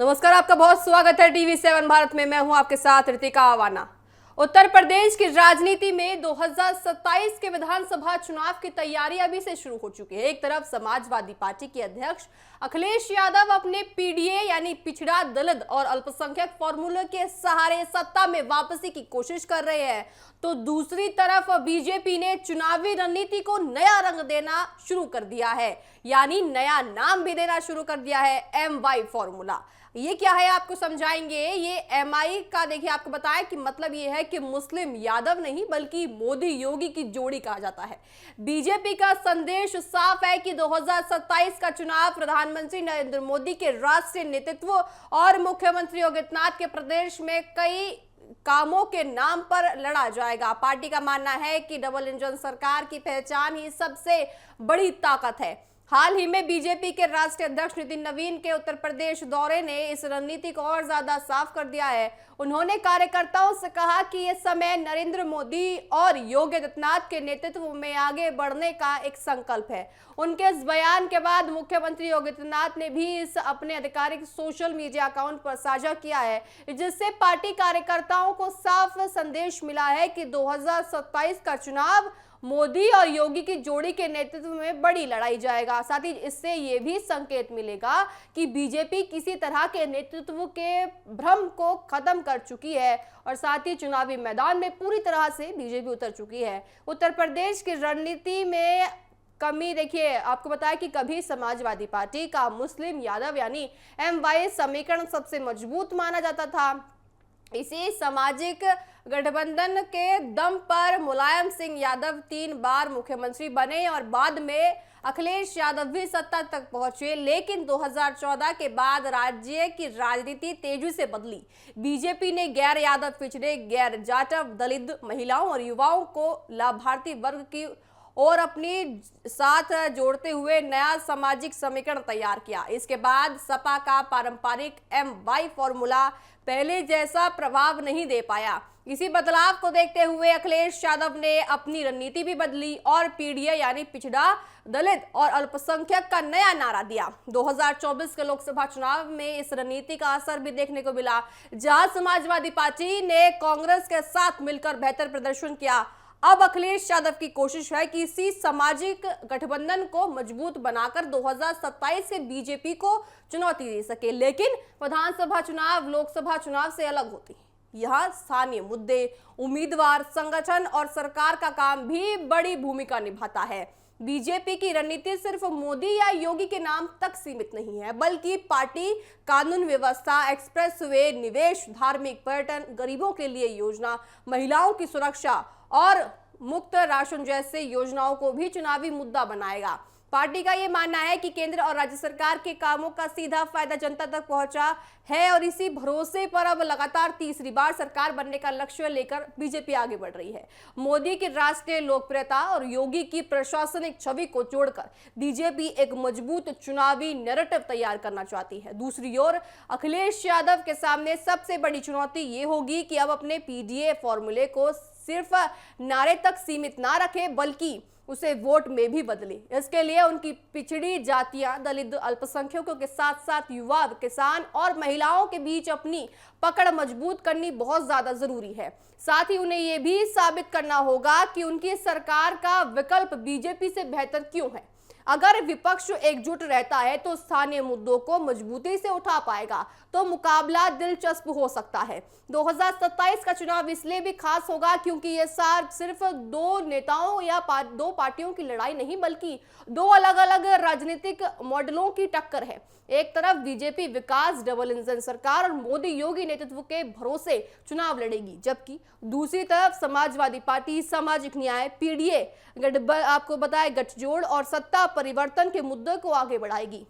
नमस्कार, आपका बहुत स्वागत है टीवी7 भारत में। मैं हूं आपके साथ रितिका आवाना। उत्तर प्रदेश की राजनीति में 2027 के विधानसभा चुनाव की तैयारी अभी से शुरू हो चुकी है। एक तरफ समाजवादी पार्टी के अध्यक्ष अखिलेश यादव अपने पीडीए यानी पिछड़ा, दलित और अल्पसंख्यक फॉर्मूले के सहारे सत्ता में वापसी की कोशिश कर रहे हैं, तो दूसरी तरफ बीजेपी ने चुनावी रणनीति को नया रंग देना शुरू कर दिया है, यानी नया नाम भी देना शुरू कर दिया है, MY फॉर्मूला। ये क्या है आपको समझाएंगे। ये MI का देखिए आपको बताएं कि मतलब ये है कि मुस्लिम यादव नहीं बल्कि मोदी योगी की जोड़ी कहा जाता है। बीजेपी का संदेश साफ है कि 2027 का चुनाव प्रधानमंत्री नरेंद्र मोदी के राष्ट्रीय नेतृत्व और मुख्यमंत्री योगी आदित्यनाथ के प्रदेश में कई कामों के नाम पर लड़ा जाएगा। पार्टी का मानना है कि डबल इंजन सरकार की पहचान ही सबसे बड़ी ताकत है। हाल ही में बीजेपी के राष्ट्रीय अध्यक्ष नितिन नवीन के उत्तर प्रदेश दौरे ने इस रणनीति को और ज्यादा साफ कर दिया है। उन्होंने कार्यकर्ताओं से कहा कि यह समय नरेंद्र मोदी और योगी आदित्यनाथ के नेतृत्व में आगे बढ़ने का एक संकल्प है। उनके इस बयान के बाद मुख्यमंत्री योगी आदित्यनाथ ने भी इस अपने आधिकारिक सोशल मीडिया अकाउंट पर साझा किया है, जिससे पार्टी कार्यकर्ताओं को साफ संदेश मिला है कि 2027 का चुनाव मोदी और योगी की जोड़ी के नेतृत्व में बड़ी लड़ाई जाएगा। साथ ही इससे यह भी संकेत मिलेगा कि बीजेपी किसी तरह के नेतृत्व के भ्रम को खत्म कर चुकी है और साथ ही चुनावी मैदान में पूरी तरह से बीजेपी उतर चुकी है। उत्तर प्रदेश की रणनीति में कमी देखिए, आपको बताया कि कभी समाजवादी पार्टी का मुस्लिम यादव यानी MY समीकरण सबसे मजबूत माना जाता था। इसी सामाजिक गठबंधन के दम पर मुलायम सिंह यादव 3 बार मुख्यमंत्री बने और बाद में अखिलेश यादव भी सत्ता तक पहुंचे, लेकिन 2014 के बाद राज्य की राजनीति तेजी से बदली। बीजेपी ने गैर यादव पिछड़े, गैर जाटव, दलित, महिलाओं और युवाओं को लाभार्थी वर्ग की और अपनी साथ जोड़ते हुए नया सामाजिक समीकरण तैयार किया। इसके बाद सपा का पारंपरिक MY फॉर्मूला पहले जैसा प्रभाव नहीं दे पाया। इसी बदलाव को देखते हुए अखिलेश यादव ने अपनी रणनीति भी बदली और पीडीए यानी पिछड़ा, दलित और अल्पसंख्यक का नया नारा दिया। 2024 के लोकसभा चुनाव में इस रणनीति का असर भी देखने को मिला, जहां समाजवादी पार्टी ने कांग्रेस के साथ मिलकर बेहतर प्रदर्शन किया। अब अखिलेश यादव की कोशिश है कि इसी सामाजिक गठबंधन को मजबूत बनाकर 2027 से बीजेपी को चुनौती दे सके, लेकिन विधानसभा चुनाव लोकसभा चुनाव से अलग होती है। यहाँ स्थानीय मुद्दे, उम्मीदवार, संगठन और सरकार का काम भी बड़ी भूमिका निभाता है। बीजेपी की रणनीति सिर्फ मोदी या योगी के नाम तक सीमित नहीं है, बल्कि पार्टी कानून व्यवस्था, एक्सप्रेसवे, निवेश, धार्मिक, पर्यटन, गरीबों के लिए योजना, महिलाओं की सुरक्षा और मुफ्त राशन जैसे योजनाओं को भी चुनावी मुद्दा बनाएगा। पार्टी का यह मानना है कि केंद्र और राज्य सरकार के कामों का सीधा फायदा जनता तक पहुंचा है और इसी भरोसे पर अब लगातार तीसरी बार सरकार बनने का लक्ष्य लेकर बीजेपी आगे बढ़ रही है। मोदी की राष्ट्रीय लोकप्रियता और योगी की प्रशासनिक छवि को जोड़कर बीजेपी एक मजबूत चुनावी नैरेटिव तैयार करना चाहती है। दूसरी ओर अखिलेश यादव के सामने सबसे बड़ी चुनौती ये होगी कि अब अपने पीडीए फॉर्मूले को सिर्फ नारे तक सीमित ना रखे, बल्कि उसे वोट में भी बदले। इसके लिए उनकी पिछड़ी जातियां, दलित, अल्पसंख्यकों के साथ साथ युवा, किसान और महिलाओं के बीच अपनी पकड़ मजबूत करनी बहुत ज्यादा जरूरी है। साथ ही उन्हें यह भी साबित करना होगा कि उनकी सरकार का विकल्प बीजेपी से बेहतर क्यों है। अगर विपक्ष एकजुट रहता है तो स्थानीय मुद्दों को मजबूती से उठा पाएगा, तो मुकाबला दिलचस्प हो सकता है। 2027 का चुनाव इसलिए भी खास होगा क्योंकि यह सिर्फ दो नेताओं या दो पार्टियों की लड़ाई नहीं, बल्कि दो अलग अलग राजनीतिक मॉडलों की टक्कर है। एक तरफ बीजेपी विकास, डबल इंजन सरकार और मोदी योगी नेतृत्व के भरोसे चुनाव लड़ेगी, जबकि दूसरी तरफ समाजवादी पार्टी सामाजिक न्याय, पीडीए आपको बताए गठजोड़ और सत्ता परिवर्तन के मुद्दे को आगे बढ़ाएगी।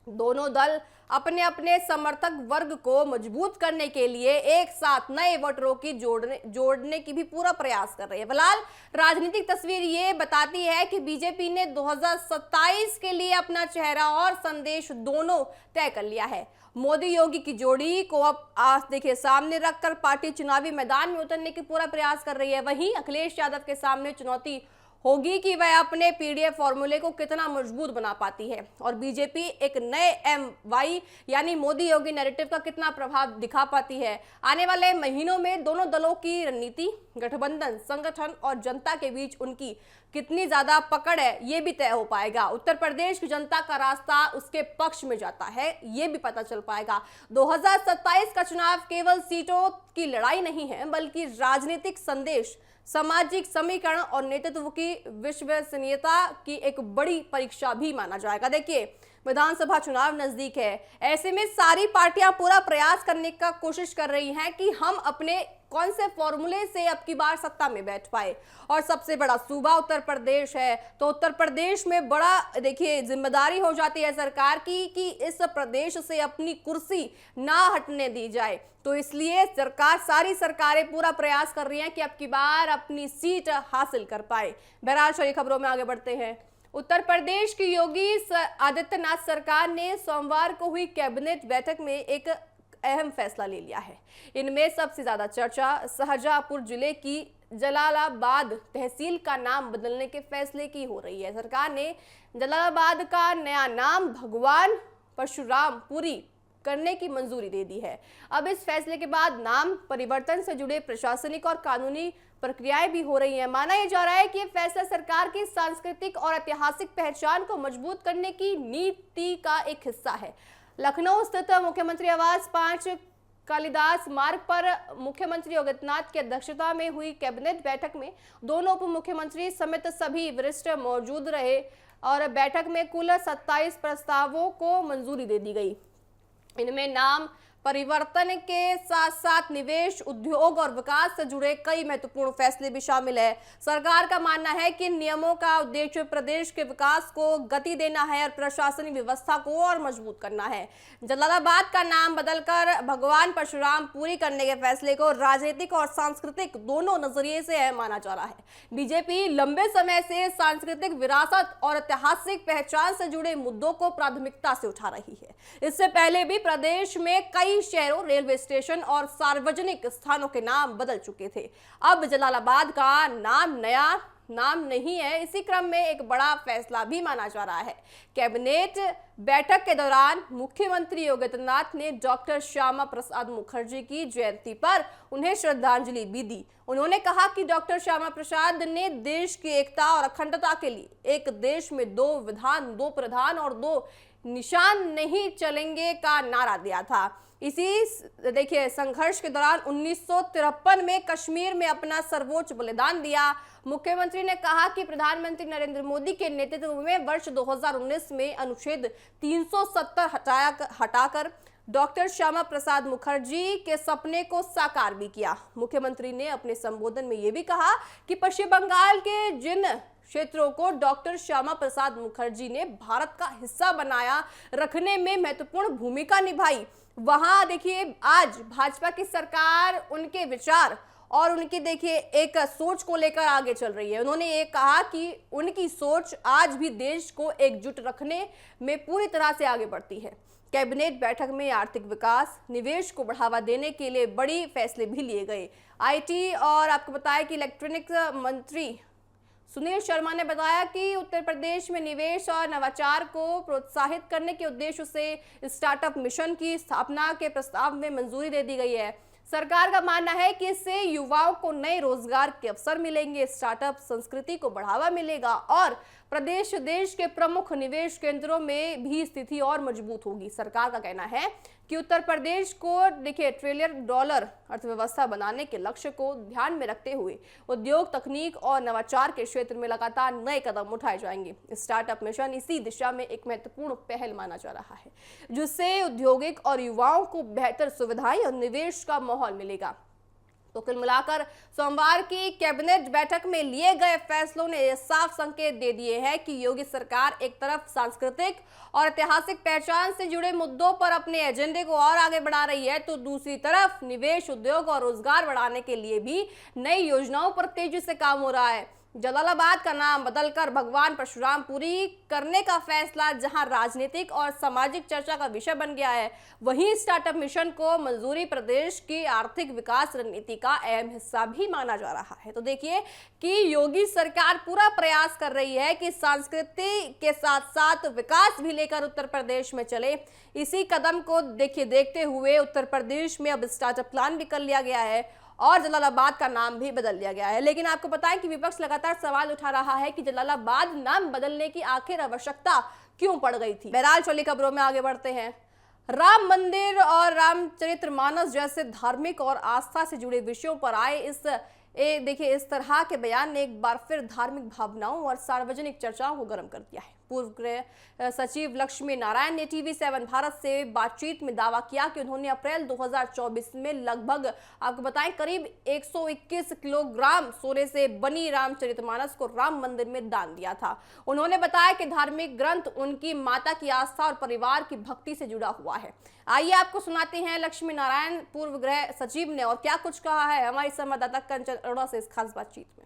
दोनों दल अपने अपने समर्थक वर्ग को मजबूत करने के लिए एक साथ नए वोटरों की जोड़ने की भी पूरा प्रयास कर रहे हैं। फिलहाल राजनीतिक तस्वीर ये बताती है कि बीजेपी ने 2027 के लिए अपना चेहरा और संदेश दोनों तय कर लिया है। मोदी योगी की जोड़ी को अब आज देखिए सामने रखकर पार्टी चुनावी मैदान में उतरने की पूरा प्रयास कर रही है। वहीं अखिलेश यादव के सामने चुनौती होगी कि वह अपने पीडीएफ फॉर्मूले को कितना मजबूत बना पाती है और बीजेपी एक नए एमवाई यानी मोदी योगी नैरेटिव का कितना प्रभाव दिखा पाती है। आने वाले महीनों में दोनों दलों की रणनीति, गठबंधन, संगठन और जनता के बीच उनकी कितनी ज्यादा पकड़ है ये भी तय हो पाएगा। उत्तर प्रदेश की जनता का रास्ता उसके पक्ष में जाता है ये भी पता चल पाएगा। 2027 का चुनाव केवल सीटों की लड़ाई नहीं है बल्कि राजनीतिक संदेश, सामाजिक समीकरण और नेतृत्व की विश्वसनीयता की एक बड़ी परीक्षा भी माना जाएगा। देखिए, विधानसभा चुनाव नजदीक है, ऐसे में सारी पार्टियां पूरा प्रयास करने का कोशिश कर रही हैं कि हम अपने कौन से फॉर्मूले से अब की बार सत्ता में बैठ पाए। और सबसे बड़ा सूबा उत्तर प्रदेश है, तो उत्तर प्रदेश में बड़ा देखिए जिम्मेदारी हो जाती है सरकार की कि इस प्रदेश से अपनी कुर्सी ना हटने दी जाए। तो इसलिए सारी सरकारें पूरा प्रयास कर रही हैं कि अब की बार अपनी सीट हासिल कर पाए। बहरहाल चलिए खबरों में आगे बढ़ते हैं। उत्तर प्रदेश की योगी आदित्यनाथ सरकार ने सोमवार को हुई कैबिनेट बैठक में एक अहम फैसला ले लिया है। इनमें सबसे ज्यादा चर्चा शाहजहांपुर जिले की जलालाबाद तहसील का नाम बदलने के फैसले की हो रही है। सरकार ने जलालाबाद का नया नाम भगवान परशुरामपुरी करने की मंजूरी दे दी है। अब इस फैसले के बाद नाम परिवर्तन से जुड़े प्रशासनिक और कानूनी प्रक्रियाएं भी हो रही हैं। माना यह जा रहा है कि यह फैसला सरकार की सांस्कृतिक और ऐतिहासिक पहचान को मजबूत करने की नीति का एक हिस्सा है। लखनऊ स्थित मुख्यमंत्री आवास 5 कालिदास मार्ग पर मुख्यमंत्री योगी आदित्यनाथ की अध्यक्षता में हुई कैबिनेट बैठक में दोनों उप मुख्यमंत्री समेत सभी वरिष्ठ मौजूद रहे और बैठक में कुल 27 प्रस्तावों को मंजूरी दे दी गई। इनमें नाम परिवर्तन के साथ साथ निवेश, उद्योग और विकास से जुड़े कई महत्वपूर्ण फैसले भी शामिल है। सरकार का मानना है कि नियमों का उद्देश्य प्रदेश के विकास को गति देना है और प्रशासनिक व्यवस्था को और मजबूत करना है। जलालाबाद का नाम बदलकर भगवान परशुरामपुरी करने के फैसले को राजनीतिक और सांस्कृतिक दोनों नजरिए से अहम माना जा रहा है। बीजेपी लंबे समय से सांस्कृतिक विरासत और ऐतिहासिक पहचान से जुड़े मुद्दों को प्राथमिकता से उठा रही है। इससे पहले भी प्रदेश में कई शहरों, रेलवे स्टेशन और सार्वजनिक स्थानों के नाम बदल चुके थे। अब जलालाबाद का नया नाम नहीं है। इसी क्रम में एक बड़ा फैसला भी माना जा रहा है। कैबिनेट बैठक के दौरान मुख्यमंत्री योगी आदित्यनाथ ने डॉक्टर श्यामा प्रसाद मुखर्जी की जयंती पर उन्हें श्रद्धांजलि भी दी। उन्होंने कहा कि डॉक्टर श्यामा प्रसाद ने देश की एकता और अखंडता के लिए एक देश में 2 विधान, 2 प्रधान और 2 निशान नहीं चलेंगे का नारा दिया था। इसी देखिए संघर्ष के दौरान 1953 में कश्मीर में अपना सर्वोच्च बलिदान दिया। मुख्यमंत्री ने कहा कि प्रधानमंत्री नरेंद्र मोदी के नेतृत्व में वर्ष 2019 में अनुच्छेद 370 हटाकर डॉक्टर श्यामा प्रसाद मुखर्जी के सपने को साकार भी किया। मुख्यमंत्री ने अपने संबोधन में यह भी कहा कि पश्चिम बंगाल के जिन क्षेत्रों को डॉक्टर श्यामा प्रसाद मुखर्जी ने भारत का हिस्सा बनाया रखने में महत्वपूर्ण भूमिका निभाई, वहां देखिए आज भाजपा की सरकार उनके विचार और उनकी देखिए एक सोच को लेकर आगे चल रही है। उन्होंने ये कहा कि उनकी सोच आज भी देश को एकजुट रखने में पूरी तरह से आगे बढ़ती है। कैबिनेट बैठक में आर्थिक विकास, निवेश को बढ़ावा देने के लिए बड़ी फैसले भी लिए गए। आईटी और आपको बताया कि इलेक्ट्रॉनिक्स मंत्री सुनील शर्मा ने बताया कि उत्तर प्रदेश में निवेश और नवाचार को प्रोत्साहित करने के उद्देश्य से स्टार्टअप मिशन की स्थापना के प्रस्ताव में मंजूरी दे दी गई है। सरकार का मानना है कि इससे युवाओं को नए रोजगार के अवसर मिलेंगे, स्टार्टअप संस्कृति को बढ़ावा मिलेगा और प्रदेश देश के प्रमुख निवेश केंद्रों में भी स्थिति और मजबूत होगी। सरकार का कहना है कि उत्तर प्रदेश को देखिए $1 ट्रिलियन अर्थव्यवस्था बनाने के लक्ष्य को ध्यान में रखते हुए उद्योग, तकनीक और नवाचार के क्षेत्र में लगातार नए कदम उठाए जाएंगे। स्टार्टअप मिशन इसी दिशा में एक महत्वपूर्ण पहल माना जा रहा है, जिससे औद्योगिक और युवाओं को बेहतर सुविधाएं और निवेश का माहौल मिलेगा। तो कुल मिलाकर सोमवार की कैबिनेट बैठक में लिए गए फैसलों ने यह साफ संकेत दे दिए हैं कि योगी सरकार एक तरफ सांस्कृतिक और ऐतिहासिक पहचान से जुड़े मुद्दों पर अपने एजेंडे को और आगे बढ़ा रही है, तो दूसरी तरफ निवेश, उद्योग और रोजगार बढ़ाने के लिए भी नई योजनाओं पर तेजी से काम हो रहा है। जलालाबाद का नाम बदलकर भगवान परशुरामपुरी करने का फैसला जहां राजनीतिक और सामाजिक चर्चा का विषय बन गया है, वहीं स्टार्टअप मिशन को मंजूरी प्रदेश की आर्थिक विकास रणनीति का अहम हिस्सा भी माना जा रहा है। तो देखिए कि योगी सरकार पूरा प्रयास कर रही है कि संस्कृति के साथ साथ विकास भी लेकर उत्तर प्रदेश में चले। इसी कदम को देखते हुए उत्तर प्रदेश में अब स्टार्टअप प्लान भी कर लिया गया है और जलालाबाद का नाम भी बदल दिया गया है। लेकिन आपको बताएं कि विपक्ष लगातार सवाल उठा रहा है कि जलालाबाद नाम बदलने की आखिर आवश्यकता क्यों पड़ गई थी। बहरहाल चलिए खबरों में आगे बढ़ते हैं। राम मंदिर और रामचरितमानस जैसे धार्मिक और आस्था से जुड़े विषयों पर आए देखिए इस तरह के बयान ने एक बार फिर धार्मिक भावनाओं और सार्वजनिक चर्चाओं को गर्म कर दिया है। पूर्व गृह सचिव लक्ष्मी नारायण ने TV7 भारत से बातचीत में दावा किया कि उन्होंने अप्रैल 2024 में लगभग आपको बताएं करीब 121 किलोग्राम सोने से बनी रामचरितमानस को राम मंदिर में दान दिया था। उन्होंने बताया कि धार्मिक ग्रंथ उनकी माता की आस्था और परिवार की भक्ति से जुड़ा हुआ है। आइए आपको सुनाते हैं लक्ष्मी नारायण पूर्व गृह सचिव ने और क्या कुछ कहा है हमारी संवाददाता कंचन अरोड़ा से इस खास बातचीत में।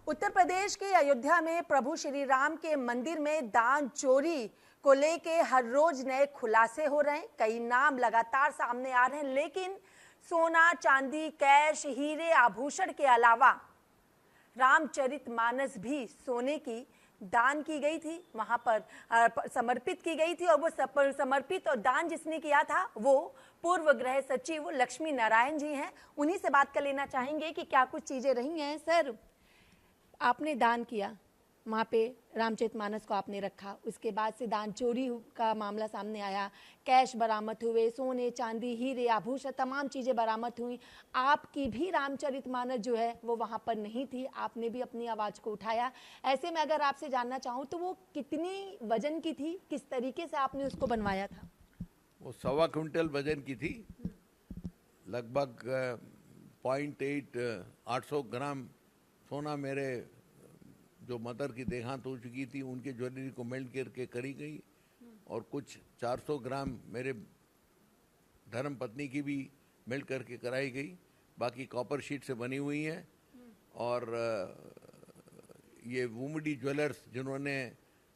उत्तर प्रदेश के अयोध्या में प्रभु श्री राम के मंदिर में दान चोरी को लेके हर रोज नए खुलासे हो रहे हैं। कई नाम लगातार सामने आ रहे हैं, लेकिन सोना, चांदी, कैश, हीरे, आभूषण के अलावा रामचरितमानस भी सोने की दान की गई थी, वहां पर समर्पित की गई थी। और वो समर्पित और दान जिसने किया था वो पूर्व गृह सचिव लक्ष्मी नारायण जी हैं। उन्हीं से बात कर लेना चाहेंगे कि क्या कुछ चीजें रही हैं। सर, आपने दान किया, वहाँ पे रामचरितमानस को आपने रखा, उसके बाद से दान चोरी का मामला सामने आया, कैश बरामद हुए, सोने, चांदी, हीरे, आभूषण, तमाम चीज़ें बरामद हुई। आपकी भी रामचरितमानस जो है वो वहाँ पर नहीं थी, आपने भी अपनी आवाज़ को उठाया। ऐसे में अगर आपसे जानना चाहूँ तो वो कितनी वजन की थी, किस तरीके से आपने उसको बनवाया था? वो 1.25 क्विंटल वजन की थी, लगभग 800 ग्राम सोना मेरे जो मदर की देहांत हो चुकी थी उनके ज्वेलरी को मेल्ट करके करी गई और कुछ 400 ग्राम मेरे धर्म पत्नी की भी मेल्ट करके कराई गई। बाकी कॉपर शीट से बनी हुई है। और ये वुमडी ज्वेलर्स जिन्होंने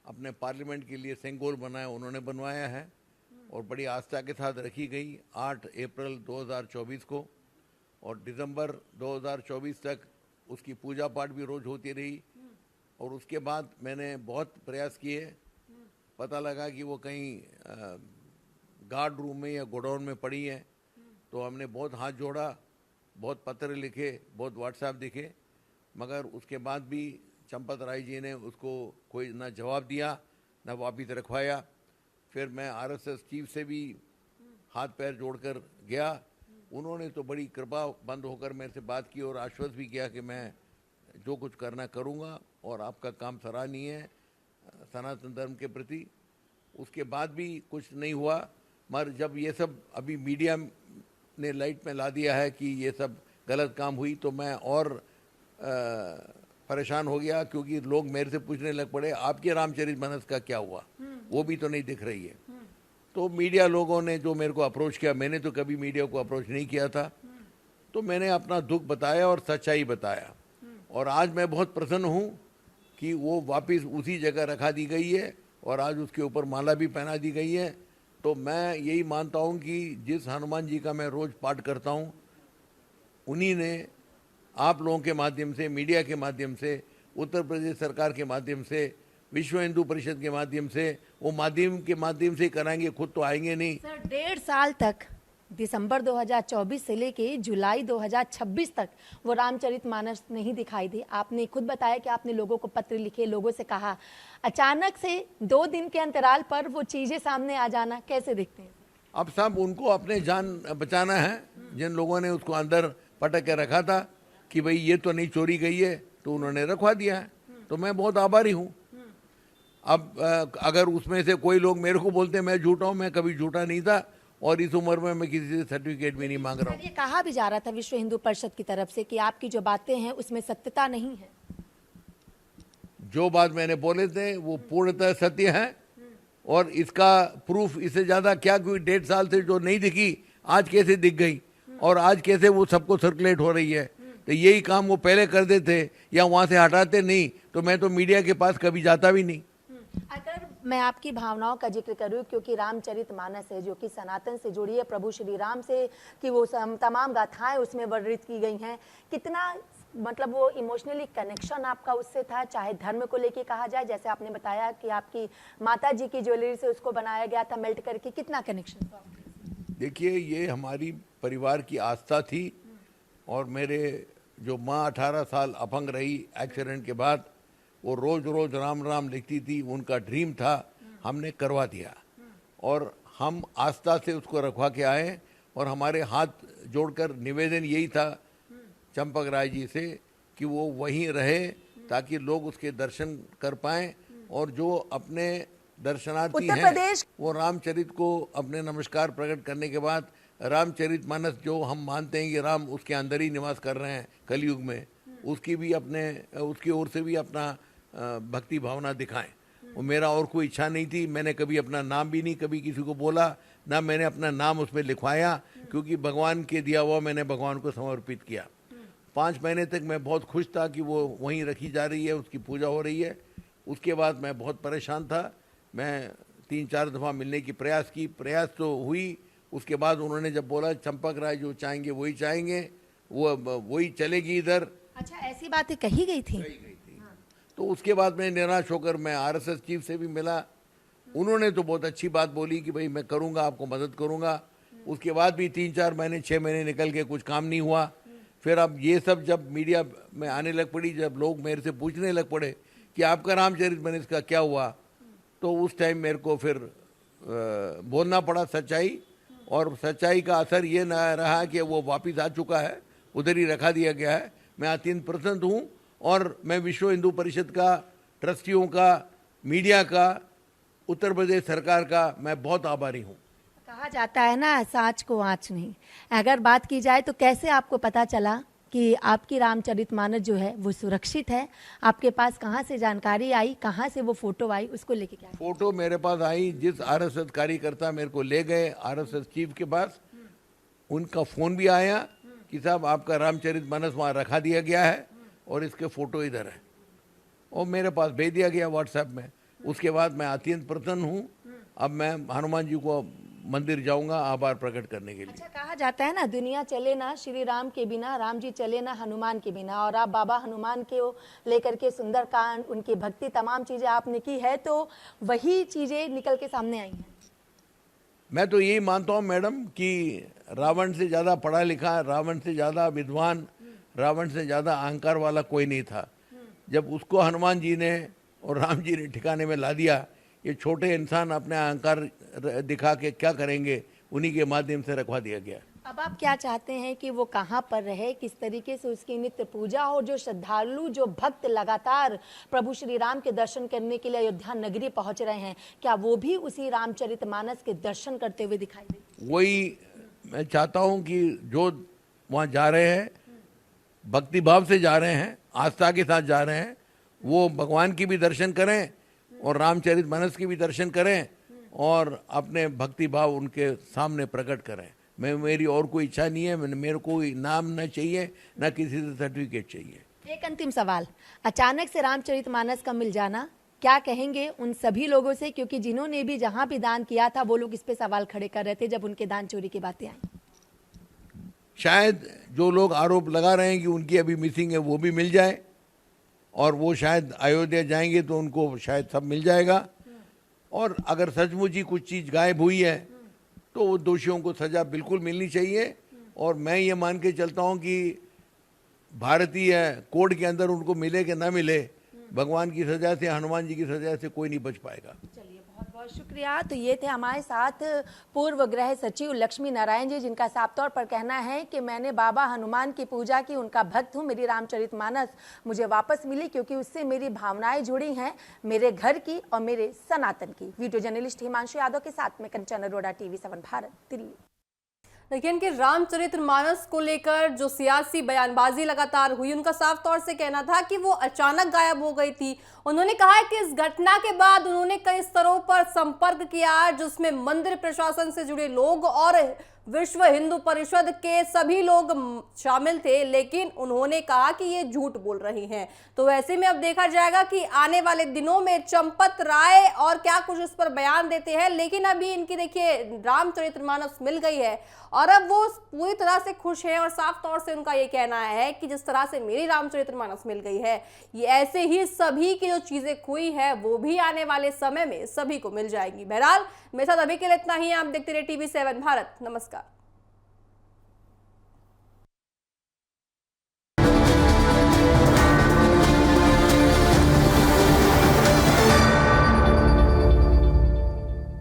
अपने पार्लियामेंट के लिए सेंगोल बनाया उन्होंने बनवाया है और बड़ी आस्था के साथ रखी गई 8 अप्रैल 2024 को। और दिसंबर 2024 तक उसकी पूजा पाठ भी रोज होती रही। और उसके बाद मैंने बहुत प्रयास किए, पता लगा कि वो कहीं गार्ड रूम में या गोडाउन में पड़ी है। तो हमने बहुत हाथ जोड़ा, बहुत पत्र लिखे, बहुत व्हाट्सएप दिखे, मगर उसके बाद भी चंपत राय जी ने उसको कोई ना जवाब दिया ना वापिस रखवाया। फिर मैं RSS चीफ से भी हाथ पैर जोड़कर गया। उन्होंने तो बड़ी कृपा बंद होकर मेरे से बात की और आश्वस्त भी किया कि मैं जो कुछ करना करूँगा और आपका काम सराहनीय है सनातन धर्म के प्रति। उसके बाद भी कुछ नहीं हुआ, मगर जब ये सब अभी मीडिया ने लाइट में ला दिया है कि ये सब गलत काम हुई तो मैं और परेशान हो गया, क्योंकि लोग मेरे से पूछने लग पड़े आपके रामचरितमानस का क्या हुआ, वो भी तो नहीं दिख रही है। तो मीडिया लोगों ने जो मेरे को अप्रोच किया, मैंने तो कभी मीडिया को अप्रोच नहीं किया था, तो मैंने अपना दुख बताया और सच्चाई बताया। और आज मैं बहुत प्रसन्न हूँ कि वो वापस उसी जगह रखा दी गई है और आज उसके ऊपर माला भी पहना दी गई है। तो मैं यही मानता हूँ कि जिस हनुमान जी का मैं रोज़ पाठ करता हूँ उन्हीं ने आप लोगों के माध्यम से, मीडिया के माध्यम से, उत्तर प्रदेश सरकार के माध्यम से, विश्व हिंदू परिषद के माध्यम से, वो माध्यम के माध्यम से कराएंगे, खुद तो आएंगे नहीं। सर, 1.5 साल तक दिसंबर 2024 से लेके जुलाई 2026 तक वो रामचरितमानस नहीं दिखाई दी। आपने खुद बताया कि आपने लोगों को पत्र लिखे, लोगों से कहा, अचानक से 2 दिन के अंतराल पर वो चीजें सामने आ जाना कैसे दिखते हैं? अब सब उनको अपने जान बचाना है। जिन लोगों ने उसको अंदर पटक के रखा था कि भाई ये तो नहीं चोरी गई है, तो उन्होंने रखवा दिया है। तो मैं बहुत आभारी हूँ। अब अगर उसमें से कोई लोग मेरे को बोलते मैं झूठा हूँ, मैं कभी झूठा नहीं था और इस उम्र में मैं किसी से सर्टिफिकेट भी नहीं मांग रहा हूँ। ये कहा भी जा रहा था विश्व हिंदू परिषद की तरफ से कि आपकी जो बातें हैं उसमें सत्यता नहीं है। जो बात मैंने बोले थे वो पूर्णतः सत्य है और इसका प्रूफ इससे ज्यादा क्या, कोई 1.5 साल से जो नहीं दिखी आज कैसे दिख गई और आज कैसे वो सबको सर्कुलेट हो रही है। तो यही काम वो पहले कर देते या वहाँ से हटाते नहीं तो मैं तो मीडिया के पास कभी जाता भी नहीं। अगर मैं आपकी भावनाओं का जिक्र करूं, क्योंकि रामचरितमानस है जो कि सनातन से जुड़ी है, प्रभु श्री राम से कि वो तमाम गाथाएं उसमें वर्णित की गई हैं, कितना मतलब वो इमोशनली कनेक्शन आपका उससे था, चाहे धर्म को लेके कहा जाए, जैसे आपने बताया कि आपकी माता जी की ज्वेलरी से उसको बनाया गया था मेल्ट करके, कितना कनेक्शन था? देखिए, ये हमारी परिवार की आस्था थी और मेरे जो माँ 18 साल अपंग रही एक्सीडेंट के बाद, वो रोज रोज राम राम लिखती थी, उनका ड्रीम था, हमने करवा दिया और हम आस्था से उसको रखवा के आए और हमारे हाथ जोड़कर निवेदन यही था चंपक राय जी से कि वो वहीं रहे ताकि लोग उसके दर्शन कर पाएं और जो अपने दर्शनार्थी उत्तर हैं प्रदेश वो रामचरित को अपने नमस्कार प्रकट करने के बाद रामचरितमानस जो हम मानते हैं कि राम उसके अंदर ही निवास कर रहे हैं कलयुग में, उसकी भी अपने उसकी ओर से भी अपना भक्ति भावना दिखाएं। वो मेरा और कोई इच्छा नहीं थी, मैंने कभी अपना नाम भी नहीं कभी किसी को बोला, ना मैंने अपना नाम उसमें लिखवाया, क्योंकि भगवान के दिया हुआ मैंने भगवान को समर्पित किया। 5 महीने तक मैं बहुत खुश था कि वो वहीं रखी जा रही है, उसकी पूजा हो रही है। उसके बाद मैं बहुत परेशान था, मैं 3-4 दफ़ा मिलने की प्रयास तो हुई। उसके बाद उन्होंने जब बोला चंपक राय जो चाहेंगे वही चाहेंगे, वो वही चलेगी इधर। अच्छा, ऐसी बातें कही गई थी? तो उसके बाद मैं निराश होकर मैं आरएसएस चीफ से भी मिला, उन्होंने तो बहुत अच्छी बात बोली कि भाई मैं करूँगा, आपको मदद करूँगा। उसके बाद भी 3-4 महीने 6 महीने निकल के कुछ काम नहीं हुआ। फिर अब ये सब जब मीडिया में आने लग पड़ी, जब लोग मेरे से पूछने लग पड़े कि आपका रामचरितमानस का क्या हुआ, तो उस टाइम मेरे को फिर बोलना पड़ा सच्चाई, और सच्चाई का असर ये न रहा कि वो वापस आ चुका है, उधर ही रखा दिया गया है। मैं अत्यंत प्रसन्न हूँ और मैं विश्व हिंदू परिषद का, ट्रस्टियों का, मीडिया का, उत्तर प्रदेश सरकार का मैं बहुत आभारी हूँ। कहा जाता है ना, सांच को आँच नहीं। अगर बात की जाए तो कैसे आपको पता चला कि आपकी रामचरितमानस जो है वो सुरक्षित है? आपके पास कहाँ से जानकारी आई, कहाँ से वो फोटो आई, उसको लेके क्या? फोटो मेरे पास आई, जिस आरएसएस कार्यकर्ता मेरे को ले गए आरएसएस चीफ के पास, उनका फ़ोन भी आया कि साहब आपका रामचरितमानस वहाँ रखा दिया गया है और इसके फ़ोटो इधर है, और मेरे पास भेज दिया गया व्हाट्सएप में। उसके बाद मैं अत्यंत प्रसन्न हूँ। अब मैं हनुमान जी को मंदिर जाऊंगा आभार प्रकट करने के लिए। अच्छा, कहा जाता है ना, दुनिया चले ना श्री राम के बिना, राम जी चले ना हनुमान के बिना, और आप बाबा हनुमान के लेकर के सुंदरकांड, उनकी भक्ति, तमाम चीजें आपने की है, तो वही चीजें निकल के सामने आई हैं। मैं तो यही मानता हूँ मैडम कि रावण से ज़्यादा पढ़ा लिखा, रावण से ज़्यादा विद्वान, रावण से ज़्यादा अहंकार वाला कोई नहीं था। जब उसको हनुमान जी ने और राम जी ने ठिकाने में ला दिया, ये छोटे इंसान अपने अहंकार दिखा के क्या करेंगे, उन्हीं के माध्यम से रखवा दिया गया। अब आप क्या चाहते हैं कि वो कहाँ पर रहे, किस तरीके से उसकी नित्य पूजा हो? जो श्रद्धालु, जो भक्त लगातार प्रभु श्री राम के दर्शन करने के लिए अयोध्या नगरी पहुंच रहे हैं, क्या वो भी उसी रामचरितमानस के दर्शन करते हुए दिखाई दे? वही मैं चाहता हूँ कि जो वहाँ जा रहे हैं, भक्ति भाव से जा रहे हैं, आस्था के साथ जा रहे हैं, वो भगवान की भी दर्शन करें और रामचरितमानस की भी दर्शन करें और अपने भक्ति भाव उनके सामने प्रकट करें। मेरी और कोई इच्छा नहीं है, मेरे को नाम न चाहिए, न किसी से सर्टिफिकेट चाहिए। एक अंतिम सवाल, अचानक से रामचरितमानस का मिल जाना, क्या कहेंगे उन सभी लोगों से, क्योंकि जिन्होंने भी जहां भी दान किया था वो लोग इस पे सवाल खड़े कर रहे थे जब उनके दान चोरी की बातें आई? शायद जो लोग आरोप लगा रहे हैं कि उनकी अभी मिसिंग है, वो भी मिल जाए, और वो शायद अयोध्या जाएंगे तो उनको शायद सब मिल जाएगा। और अगर सचमुच ही कुछ चीज़ गायब हुई है तो वो दोषियों को सज़ा बिल्कुल मिलनी चाहिए। और मैं ये मान के चलता हूँ कि भारतीय कोड के अंदर उनको मिले कि ना मिले, भगवान की सज़ा से, हनुमान जी की सज़ा से कोई नहीं बच पाएगा। चलिए, बहुत बहुत शुक्रिया। तो ये थे हमारे साथ पूर्व गृह सचिव लक्ष्मी नारायण जी, जिनका साफ तौर पर कहना है कि मैंने बाबा हनुमान की पूजा की, उनका भक्त हूँ, मेरी रामचरितमानस मुझे वापस मिली क्योंकि उससे मेरी भावनाएं जुड़ी हैं, मेरे घर की और मेरे सनातन की। वीडियो जर्नलिस्ट हिमांशु यादव के साथ में कंचन अरोड़ा, TV7 भारत, दिल्ली। देखिए, इनके रामचरितमानस को लेकर जो सियासी बयानबाजी लगातार हुई, उनका साफ तौर से कहना था कि वो अचानक गायब हो गई थी। उन्होंने कहा है कि इस घटना के बाद उन्होंने कई स्तरों पर संपर्क किया, जिसमें मंदिर प्रशासन से जुड़े लोग और विश्व हिंदू परिषद के सभी लोग शामिल थे, लेकिन उन्होंने कहा कि ये झूठ बोल रही हैं। तो ऐसे में अब देखा जाएगा कि आने वाले दिनों में चंपत राय और क्या कुछ इस पर बयान देते हैं। लेकिन अभी इनकी देखिए रामचरितमानस मिल गई है और अब वो पूरी तरह से खुश हैं और साफ तौर से उनका ये कहना है कि जिस तरह से मेरी रामचरितमानस मिल गई है, ये ऐसे ही सभी की जो चीजें खोई है वो भी आने वाले समय में सभी को मिल जाएगी। बहरहाल मेरे साथ अभी के लिए इतना ही। आप देखते रहिए TV7 भारत। नमस्कार।